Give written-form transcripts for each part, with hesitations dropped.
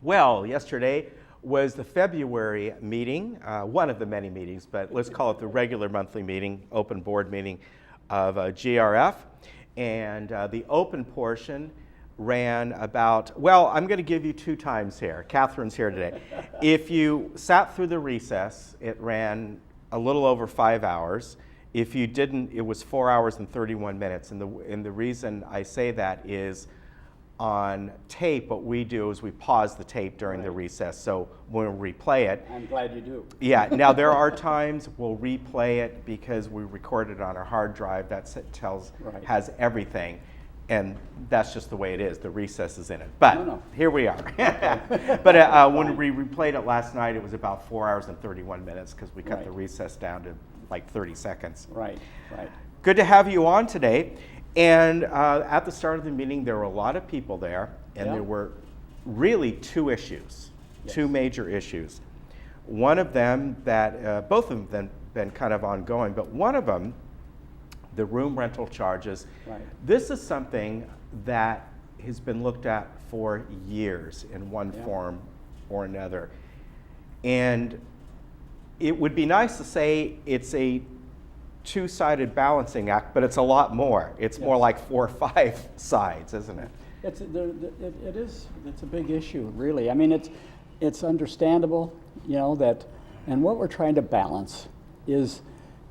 Well, yesterday was the February meeting, one of the many meetings, but let's call it the regular monthly meeting, open board meeting of GRF. And the open portion ran about, well, I'm going to give you 2 times here. Catherine's here today. If you sat through the recess, it ran a little over 5 hours. If you didn't, it was 4 hours and 31 minutes. And the reason I say that is on tape, what we do is we pause the tape during the recess, so we'll replay it. I'm glad you do. Yeah, now there are times we'll replay it because we record it on our hard drive that has everything, and that's just the way it is. The recess is in it, but here we are. But when we replayed it last night, it was about 4 hours and 31 minutes because we cut the recess down to like 30 seconds. Right. Good to have you on today. And at the start of the meeting, there were a lot of people there, and there were really 2 issues, 2 major issues. One of them that, both of them been kind of ongoing, but one of them, the room rental charges. Right. This is something that has been looked at for years in one form or another. And it would be nice to say it's a 2-sided balancing act, but it's a lot more. It's more like 4 or 5 sides, isn't it? It is. It's a big issue, really. I mean, it's understandable, that, and what we're trying to balance is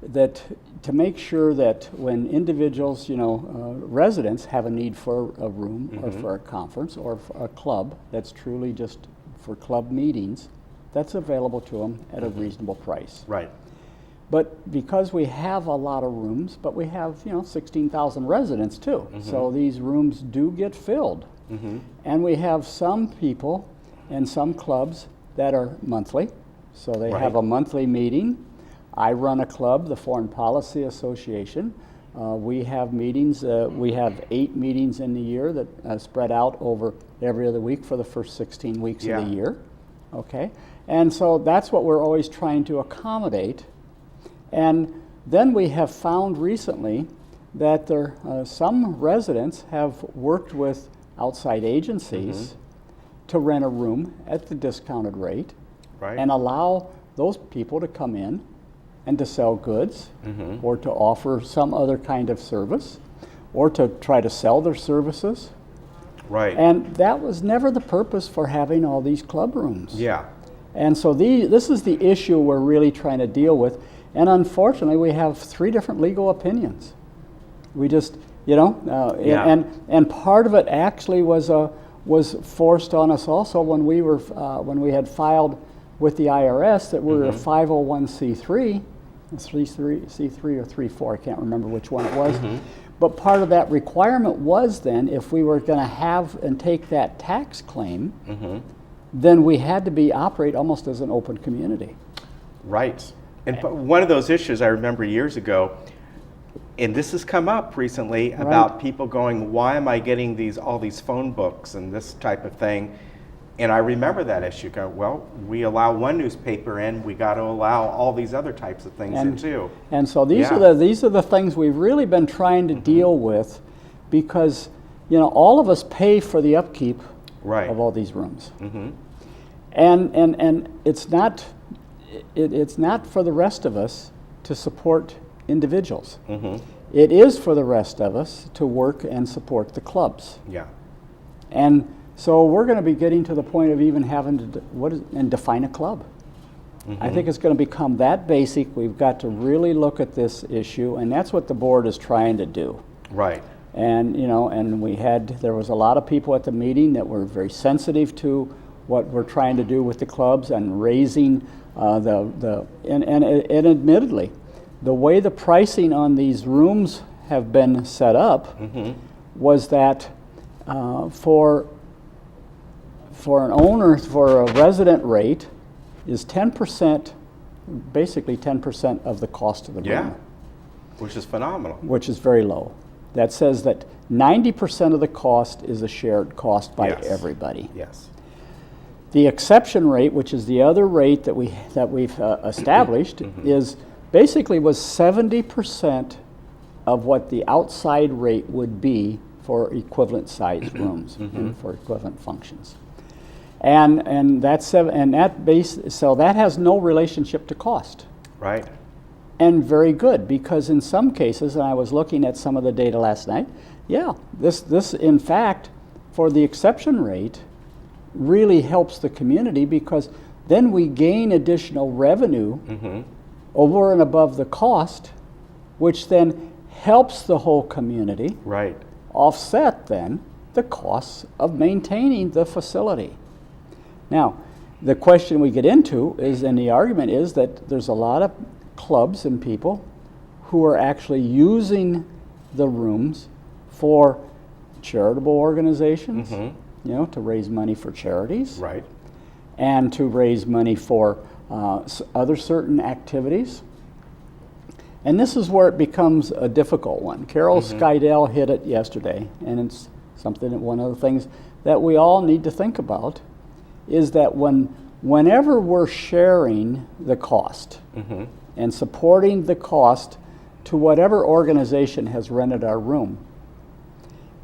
that to make sure that when individuals, residents have a need for a room or for a conference or for a club that's truly just for club meetings, that's available to them at a reasonable price. Right. But because we have a lot of rooms, but we have 16,000 residents too, so these rooms do get filled. And we have some people and some clubs that are monthly, so they have a monthly meeting. I run a club, the Foreign Policy Association. We have meetings. We have 8 meetings in the year that spread out over every other week for the first 16 weeks of the year. Okay, and so that's what we're always trying to accommodate. And then we have found recently that some residents have worked with outside agencies to rent a room at the discounted rate and allow those people to come in and to sell goods or to offer some other kind of service or to try to sell their services. Right. And that was never the purpose for having all these club rooms. Yeah. And so this is the issue we're really trying to deal with. And unfortunately, we have 3 different legal opinions. We just, and part of it actually was forced on us also when we had filed with the IRS that we were a 501c3, C3 or 34, I can't remember which one it was. But part of that requirement was then, if we were going to have and take that tax claim, then we had to operate almost as an open community. Right. And one of those issues I remember years ago, and this has come up recently about people going, why am I getting all these phone books and this type of thing? And I remember that issue. Go, well, we allow one newspaper in, we got to allow all these other types of things in too. And so these are the things we've really been trying to deal with, because all of us pay for the upkeep of all these rooms. And it's not. It's not for the rest of us to support individuals. It is for the rest of us to work and support the clubs. Yeah. And so we're going to be getting to the point of even having to define a club. I think it's going to become that basic. We've got to really look at this issue, and that's what the board is trying to do. Right. And there was a lot of people at the meeting that were very sensitive to what we're trying to do with the clubs and raising and admittedly, the way the pricing on these rooms have been set up was that for an owner, for a resident rate is 10%, basically 10% of the cost of the room. Yeah, which is phenomenal. Which is very low. That says that 90% of the cost is a shared cost by everybody. Yes. The exception rate, which is the other rate that we've established, is basically was 70% of what the outside rate would be for equivalent sized rooms and for equivalent functions. And so that has no relationship to cost. Right. And very good, because in some cases, and I was looking at some of the data last night, yeah, this in fact, for the exception rate, really helps the community, because then we gain additional revenue over and above the cost, which then helps the whole community Right. offset then the costs of maintaining the facility. Now, the question we get into is, and the argument is, that there's a lot of clubs and people who are actually using the rooms for charitable organizations, you know, to raise money for charities, Right. and to raise money for other certain activities. And this is where it becomes a difficult one. Carol Skydell hit it yesterday, and it's something that one of the things that we all need to think about is that whenever we're sharing the cost and supporting the cost to whatever organization has rented our room,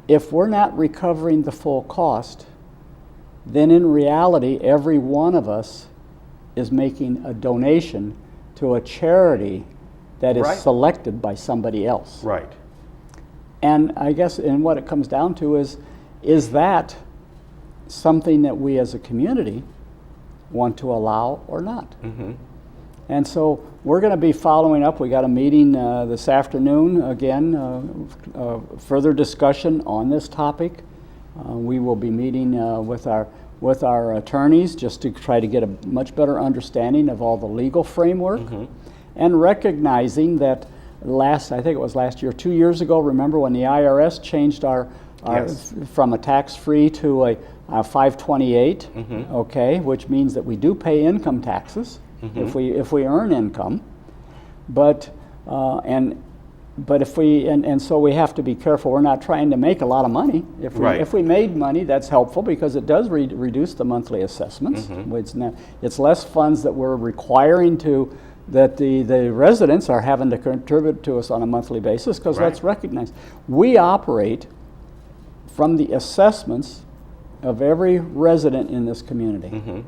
if we're not recovering the full cost, then in reality, every one of us is making a donation to a charity that is Right. selected by somebody else. Right. And I guess, and what it comes down to is that something that we as a community want to allow or not? And so we're going to be following up. We got a meeting this afternoon, again, further discussion on this topic. We will be meeting with our attorneys just to try to get a much better understanding of all the legal framework, and recognizing that I think it was last year, 2 years ago, remember when the IRS changed our Yes. from a tax-free to a 528, okay, which means that we do pay income taxes if we earn income, but so we have to be careful. We're not trying to make a lot of money. If we made money, that's helpful, because it does reduce the monthly assessments. It's less funds that we're requiring that the residents are having to contribute to us on a monthly basis, because let's recognize we operate from the assessments of every resident in this community.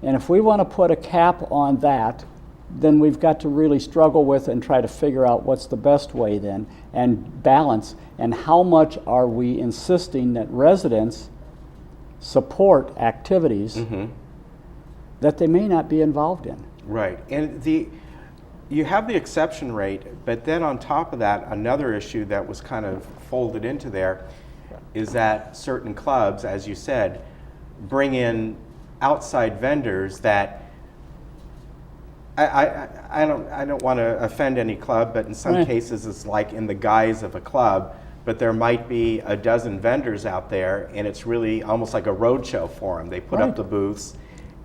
And if we want to put a cap on that, then we've got to really struggle with and try to figure out what's the best way then, and balance, and how much are we insisting that residents support activities that they may not be involved in. Right. And you have the exception rate, but then on top of that, another issue that was kind of folded into there is that certain clubs, as you said, bring in outside vendors that I don't want to offend any club, but in some cases it's like in the guise of a club, but there might be a dozen vendors out there, and it's really almost like a roadshow for them. They put up the booths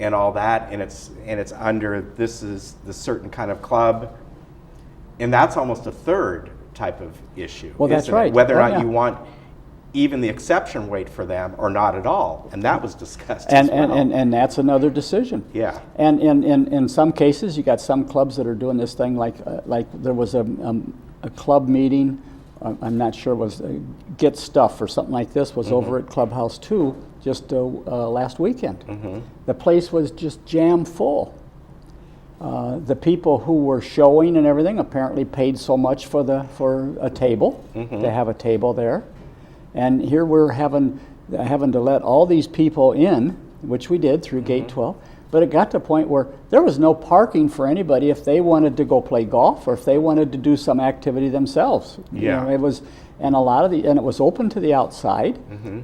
and all that, and it's under, this is the certain kind of club, and that's almost a third type of issue. Well, that's right. Whether or not you want even the exception rate for them or not at all, and that was discussed as well. And that's another decision. Yeah. And in some cases, you got some clubs that are doing this thing, like there was a club meeting, I'm not sure it was Get Stuff or something like this, was over at Clubhouse 2 just last weekend. The place was just jam full. The people who were showing and everything apparently paid so much for a table, to have a table there. And here we're having to let all these people in, which we did through Gate 12, but it got to a point where there was no parking for anybody if they wanted to go play golf or if they wanted to do some activity themselves. Yeah. You know, it was, and it was open to the outside.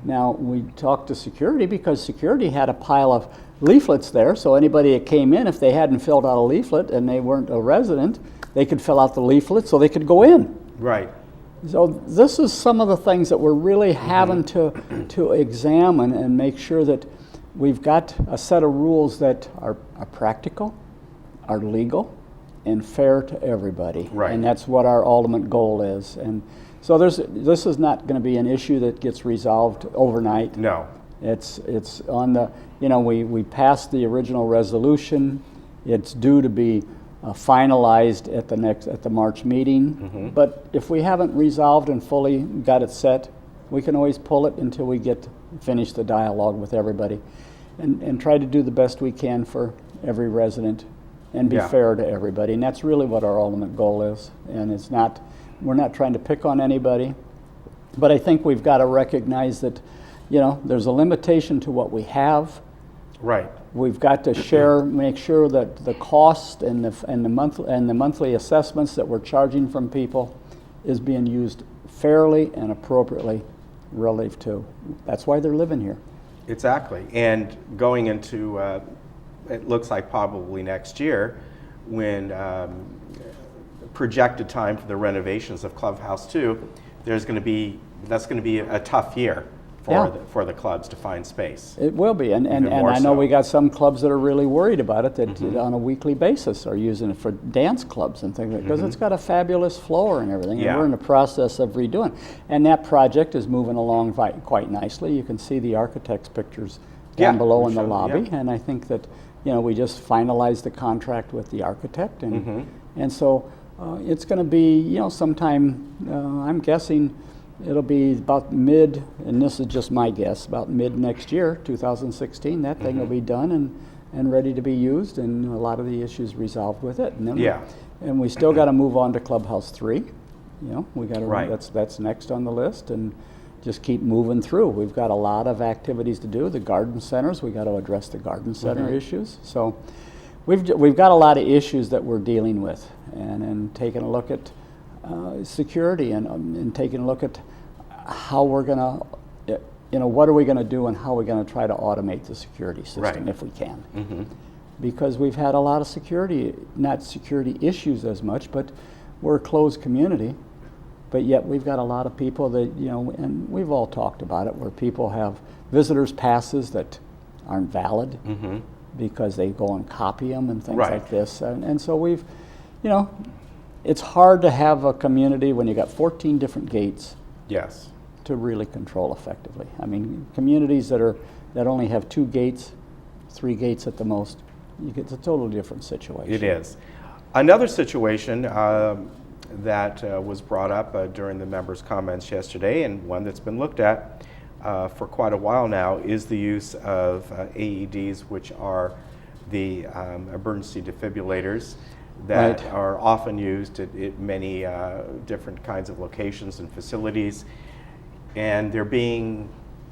Now we talked to security, because security had a pile of leaflets there, so anybody that came in, if they hadn't filled out a leaflet and they weren't a resident, they could fill out the leaflet so they could go in. Right. So this is some of the things that we're really having to examine and make sure that we've got a set of rules that are practical, are legal, and fair to everybody. Right. And that's what our ultimate goal is. And so this is not going to be an issue that gets resolved overnight. No. It's on the, we passed the original resolution. It's due to be finalized at the March meeting. But if we haven't resolved and fully got it set, we can always pull it until we finish the dialogue with everybody. and try to do the best we can for every resident and be Yeah. fair to everybody. And that's really what our ultimate goal is. And it's not, we're not trying to pick on anybody, but I think we've got to recognize that, there's a limitation to what we have. Right. We've got to make sure that the cost and the monthly assessments that we're charging from people is being used fairly and appropriately relative to. That's why they're living here. Exactly. And going into, it looks like probably next year, when projected time for the renovations of Clubhouse 2, that's going to be a tough year for the clubs to find space. It will be, and more I know so. we got some clubs that are really worried about it, that on a weekly basis are using it for dance clubs and things like that, because it's got a fabulous floor and everything, Yeah. and we're in the process of redoing. And that project is moving along quite nicely. You can see the architect's pictures down Yeah, below we in the showed- lobby, yeah. and I think that, we just finalized the contract with the architect, and so it's going to be, sometime, I'm guessing, it'll be about mid, and this is just my guess, about mid next year, 2016, that thing will be done and ready to be used, and a lot of the issues resolved with it. And then Yeah. and we still got to move on to Clubhouse 3. We got to, Right. that's next on the list, and just keep moving through. We've got a lot of activities to do. The garden centers, we got to address the garden center issues. So we've got a lot of issues that we're dealing with, and taking a look at security and taking a look at how we're going to, what are we going to do and how we're going to try to automate the security system Right. if we can. Because we've had a lot of not security issues as much, but we're a closed community, but yet we've got a lot of people that, and we've all talked about it, where people have visitors passes that aren't valid because they go and copy them and things Right. like this. And so we've, it's hard to have a community when you got 14 different gates Yes. to really control effectively. I mean, communities that only have 2 gates, 3 gates at the most, it's a totally different situation. It is. Another situation that was brought up during the members' comments yesterday, and one that's been looked at for quite a while now, is the use of AEDs, which are the emergency defibrillators that Right. are often used at many different kinds of locations and facilities, and they're being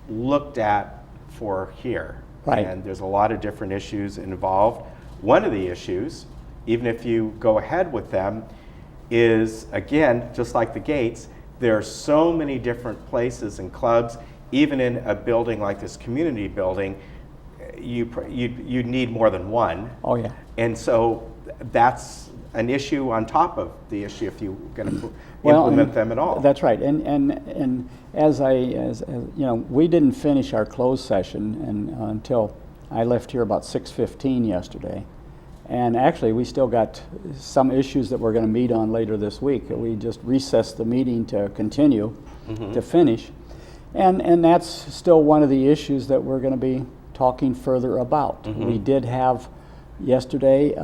looked at for here. Right. And there's a lot of different issues involved. One of the issues, even if you go ahead with them, is, again, just like the gates, there are so many different places and clubs, even in a building like this community building, you need more than one. Oh, yeah. And so that's an issue on top of the issue if you're going to Well, implement and them at all. That's right. And as we didn't finish our closed session until I left here about 6:15 yesterday. And actually, we still got some issues that we're going to meet on later this week. We just recessed the meeting to continue, to finish. And that's still one of the issues that we're going to be talking further about. We did have yesterday,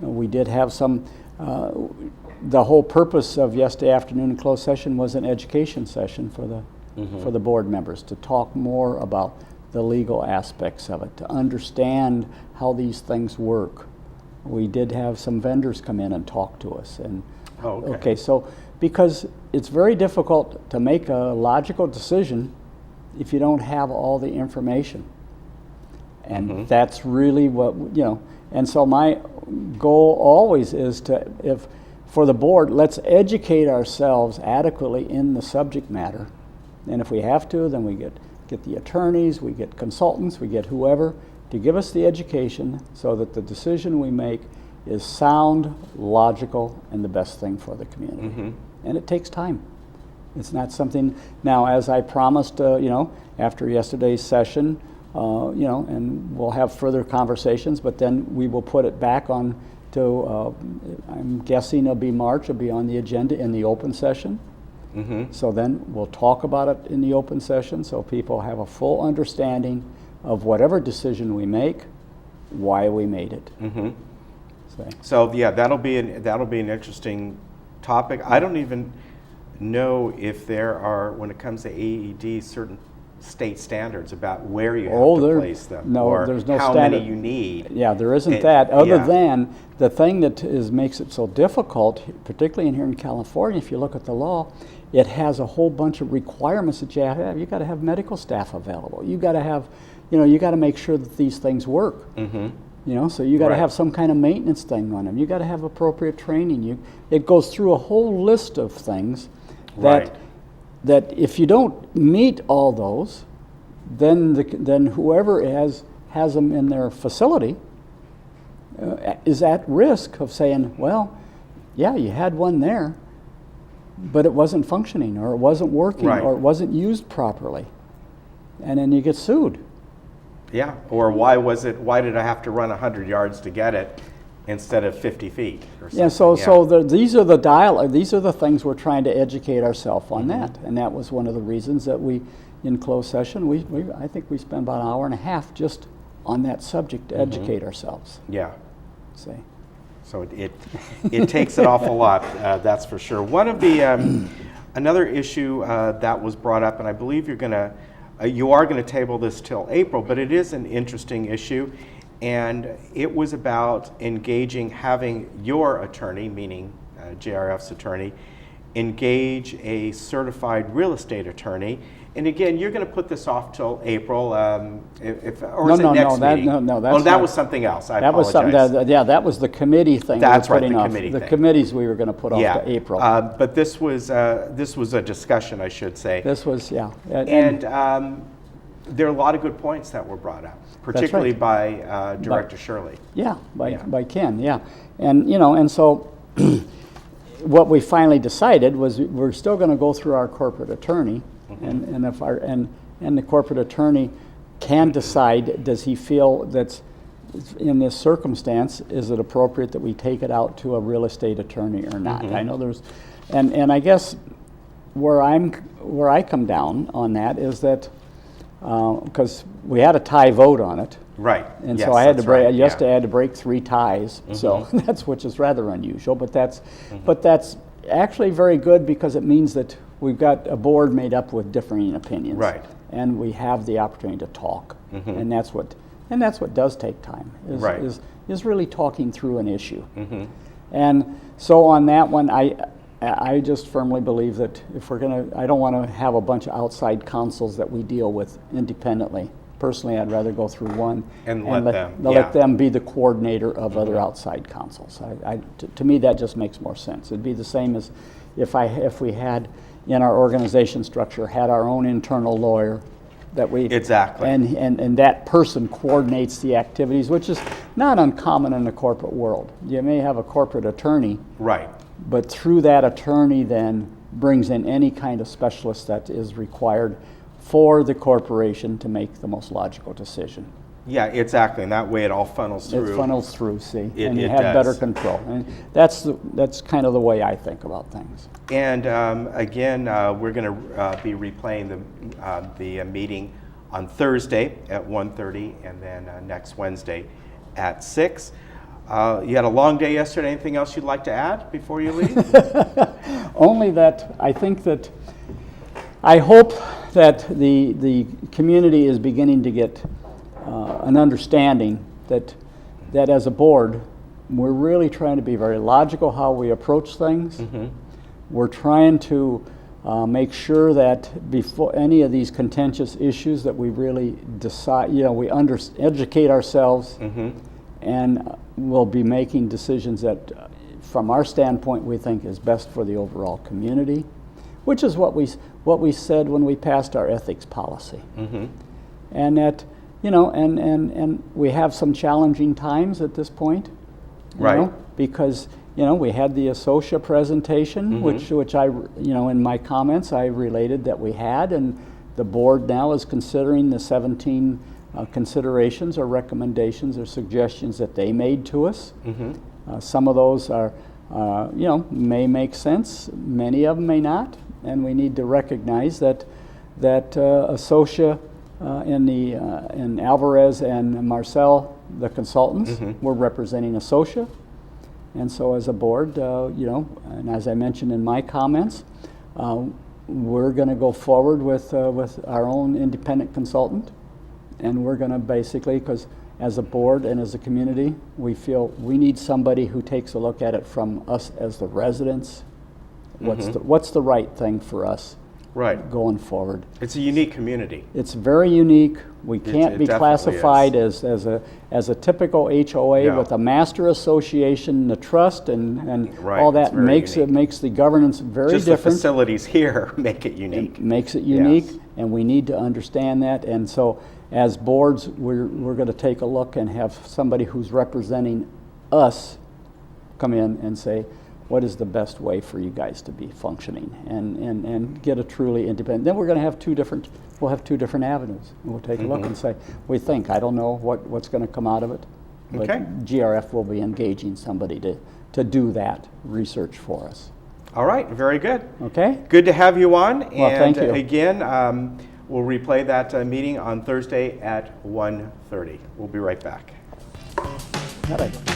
we did have some, the whole purpose of yesterday afternoon closed session was an education session for the board members to talk more about the legal aspects of it, to understand how these things work. We did have some vendors come in and talk to us. And Oh, okay. so because it's very difficult to make a logical decision if you don't have all the information. And that's really what, and so my goal always is for the board, let's educate ourselves adequately in the subject matter. And if we have to, then we get the attorneys, we get consultants, we get whoever to give us the education so that the decision we make is sound, logical, and the best thing for the community. And it takes time. It's not something, now as I promised, after yesterday's session, and we'll have further conversations, but then we will put it back on to, I'm guessing it'll be March, it'll be on the agenda in the open session. So then we'll talk about it in the open session so people have a full understanding of whatever decision we make, why we made it. So yeah, that'll be an interesting topic. I don't even know if there are, when it comes to AED, certain state standards about where you have Oh, to there- place them, no, or there's no how standard. many you need. Yeah, there isn't It- that, other yeah. than the thing that makes it so difficult, particularly in here in California, if you look at the law, it has a whole bunch of requirements that you have. You got to have medical staff available. You got to have, you got to make sure that these things work. So you got to Right. have some kind of maintenance thing on them. You got to have appropriate training. It goes through a whole list of things that Right. that if you don't meet all those, then whoever has them in their facility is at risk of saying, well, yeah, you had one there, but it wasn't functioning, or it wasn't working, Right. or it wasn't used properly, and then you get sued. Yeah, or why did I have to run 100 yards to get it instead of 50 feet or something? Yeah, so these are the things we're trying to educate ourselves on that, and that was one of the reasons that we, in closed session, I think we spent about an hour and a half just on that subject to educate ourselves. Yeah. See. So it takes an awful lot, that's for sure. One of the another issue that was brought up, and I believe you are going to table this till April, but it is an interesting issue, and it was about having your attorney, meaning GRF's attorney, engage a certified real estate attorney. And again, you're going to put this off till April, or is it next meeting? That's that was something else. I that was apologize. something. That was the committee thing. That's we were right, putting the off. committee The thing. committees we were going to put off to April. But this was a discussion, I should say. This was, yeah. And there are a lot of good points that were brought up, particularly by Director Shirley. Yeah, by Ken, yeah. And so what we finally decided was we're still going to go through our corporate attorney, and the corporate attorney can decide, does he feel that's in this circumstance, is it appropriate that we take it out to a real estate attorney or not? I know there's, and I guess where I come down on that is that because we had a tie vote on it. Right. And Yes, so I had to that's right, break. yeah. I had to break 3 ties. So which is rather unusual, but that's actually very good, because it means that we've got a board made up with differing opinions. Right. And we have the opportunity to talk, and that's what does take time. Right. Is really talking through an issue. And so on that one, I just firmly believe that if we're I don't want to have a bunch of outside counsels that we deal with independently. Personally, I'd rather go through one And let them, let them be the coordinator of other outside counsels. To me, that just makes more sense. It'd be the same as if we had in our organization structure had our own internal lawyer that we Exactly. and that person coordinates the activities, which is not uncommon in the corporate world. You may have a corporate attorney, Right. but through that attorney then brings in any kind of specialist that is required for the corporation to make the most logical decision. Yeah, exactly. And that way it all funnels through. It funnels through, see, It- and you it have better does. control. And that's kind of the way I think about things. And again, we're going to be replaying the meeting on Thursday at 1:30, and then next Wednesday at 6. You had a long day yesterday. Anything else you'd like to add before you leave? Only that I hope that the community is beginning to get an understanding that as a board, we're really trying to be very logical how we approach things. We're trying to make sure that before any of these contentious issues that we really decide, we educate ourselves, and we'll be making decisions that from our standpoint we think is best for the overall community, which is what we said when we passed our ethics policy. And that, and we have some challenging times at this point, Right. because we had the Associa presentation, which I, in my comments I related that we had, and the board now is considering the 17 considerations or recommendations or suggestions that they made to us. Some of those are, may make sense. Many of them may not, and we need to recognize that Associa and Alvarez and Marcel, the consultants, were representing Associa. And so as a board, and as I mentioned in my comments, we're going to go forward with our own independent consultant, and we're going to basically, because as a board and as a community, we feel we need somebody who takes a look at it from us as the residents. What's the right thing for us going forward? It's a unique community. It's very unique. We can't it be definitely classified as a typical HOA Yeah. with a master association, the trust, and Right, all it's that very makes unique. makes the governance very Just different. the facilities here make it unique. It makes it unique, Yes. and we need to understand that. And so, as boards, we're going to take a look and have somebody who's representing us come in and say, what is the best way for you guys to be functioning, and get a truly independent. Then we're going to have we'll have two different avenues. And we'll take a look and say, I don't know what's going to come out of it, but Okay. GRF will be engaging somebody to do that research for us. All right, very good. Okay? Good to have you on. Well, and thank you. Again, we'll replay that meeting on Thursday at 1:30. We'll be right back. All right.